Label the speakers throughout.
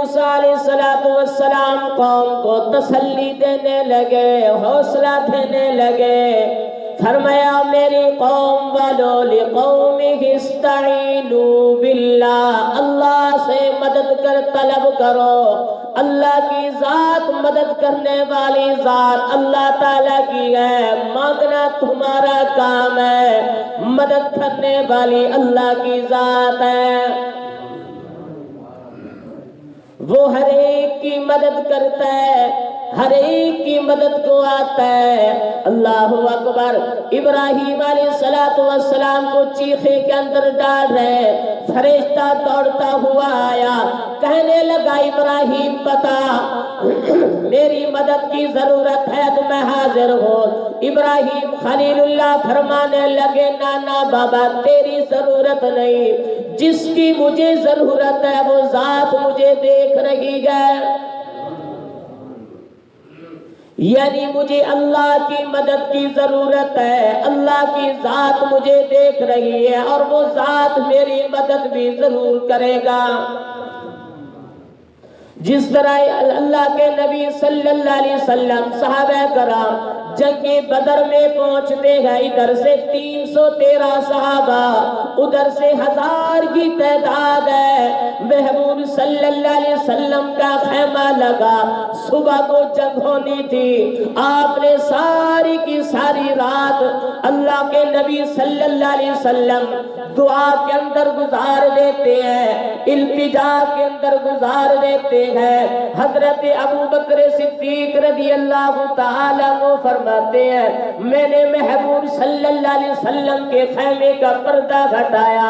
Speaker 1: موسیٰ علیہ السلام قوم کو تسلی دینے لگے، حوصلہ دینے لگے۔ فرمایا میری قوم والو لقومہ استعینوا باللہ، اللہ سے مدد کر طلب کرو۔ اللہ کی ذات مدد کرنے والی ذات اللہ تعالیٰ کی ہے، مانگنا تمہارا کام ہے، مدد کرنے والی اللہ کی ذات ہے۔ وہ ہر ایک کی مدد کرتا ہے، ہر ایک کی مدد کو آتا ہے۔ اللہ اکبر۔ ابراہیم علیہ السلام کو چیخے کے اندر ڈال رہے، فرشتہ دوڑتا ہوا آیا، کہنے لگا ابراہیم بتا میری مدد کی ضرورت ہے تو میں حاضر ہوں۔ ابراہیم خلیل اللہ فرمانے لگے نانا بابا تیری ضرورت نہیں، جس کی مجھے ضرورت ہے وہ ذات مجھے دیکھ رہی ہے، یعنی مجھے اللہ کی مدد کی ضرورت ہے، اللہ کی ذات مجھے دیکھ رہی ہے اور وہ ذات میری مدد بھی ضرور کرے گا۔ جس طرح اللہ کے نبی صلی اللہ علیہ وسلم صحابہ کرام جنگ بدر میں پہنچتے ہیں، ادھر سے 313 صحابہ، ادھر سے 1000 کی تعداد ہے۔ محبوب صلی اللہ علیہ وسلم کا خیمہ لگا، صبح کو جنگ ہونی تھی، آپ نے ساری کی ساری رات اللہ کے نبی صلی اللہ علیہ وسلم دعا کے اندر گزار دیتے ہیں، التجا کے اندر گزار دیتے ہیں۔ حضرت ابو بکر صدیق رضی اللہ تعالیٰ عنہ فرماتے ہیں میں نے محبوب صلی اللہ علیہ وسلم کے خیمے کا پردہ ہٹایا،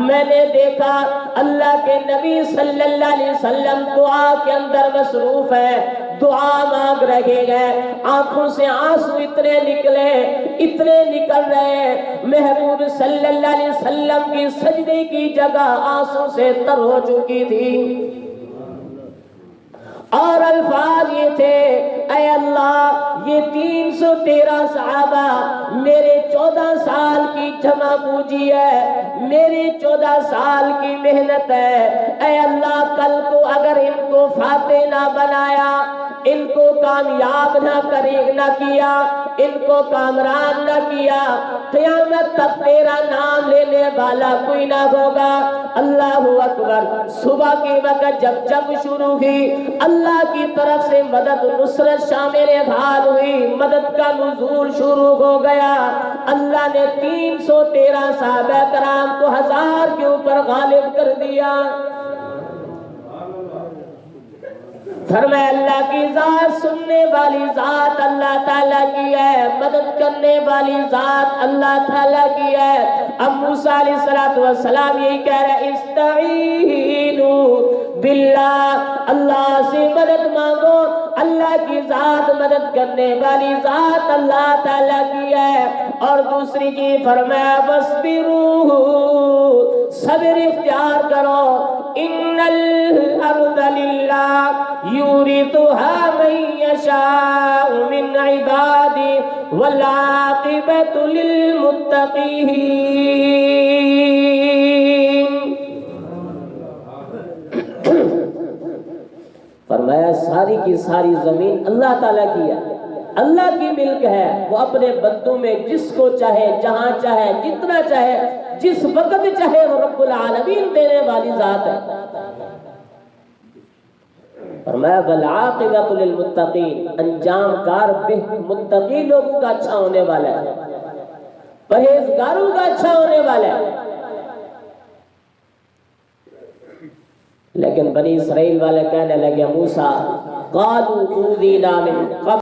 Speaker 1: میں نے دیکھا اللہ کے نبی صلی اللہ علیہ وسلم دعا کے اندر مصروف ہے، دعا مانگ رہے ہیں، آنکھوں سے آنسو اتنے نکل رہے، محبوب صلی اللہ علیہ وسلم کی سجدے کی جگہ آنسو سے تر ہو چکی تھی، اور الفاظ یہ تھے اے اللہ یہ 313 صحابہ میرے 14 سال کی جمع پوجی ہے، میرے 14 سال کی محنت ہے، اے اللہ کل کو اگر ان کو فاتح نہ بنایا، ان کو کامیاب نہ کیا، ان کو کامران نہ کیا، قیامت تک تیرا نام لینے والا کوئی نہ ہوگا۔ اللہ اکبر۔ صبح کے وقت جب جنگ شروع ہوئی، اللہ کی طرف سے مدد نصرت شامل حال ہوئی، مدد کا نزول شروع ہو گیا، اللہ نے 313 صحابہ کرام کو 1000 کے اوپر غالب کر دیا۔ فرمایا اللہ کی ذات سننے والی ذات اللہ تعالیٰ کی ہے، مدد کرنے والی ذات اللہ تعالیٰ کی ہے۔ اب موسیٰ علیہ السلام یہی کہہ رہے استعینوا باللہ، اللہ سے مدد مانگو، اللہ کی ذات مدد کرنے والی ذات اللہ تعالیٰ کی ہے۔ اور دوسری چیز فرمایا وَاصْبِرُوا، صبر اختیار کرو، ان الارض للہ یورثها من یشاء من عباده والعاقبۃ للمتقین۔ فرمایا ساری کی ساری زمین اللہ تعالیٰ کی ہے، اللہ کی ملک ہے، وہ اپنے بندوں میں جس کو چاہے جہاں چاہے جتنا چاہے جس وقت چاہے وہ رب العالمین دینے والی ذات ہے۔ فرمایا والعاقبۃ للمتقین، انجام کار متقی لوگوں کا اچھا ہونے والا ہے، پرہیزگاروں کا اچھا ہونے والا ہے۔ لیکن بنی اسرائیل والے کہنے لگے موسیٰ قالوا اوذینا من قبل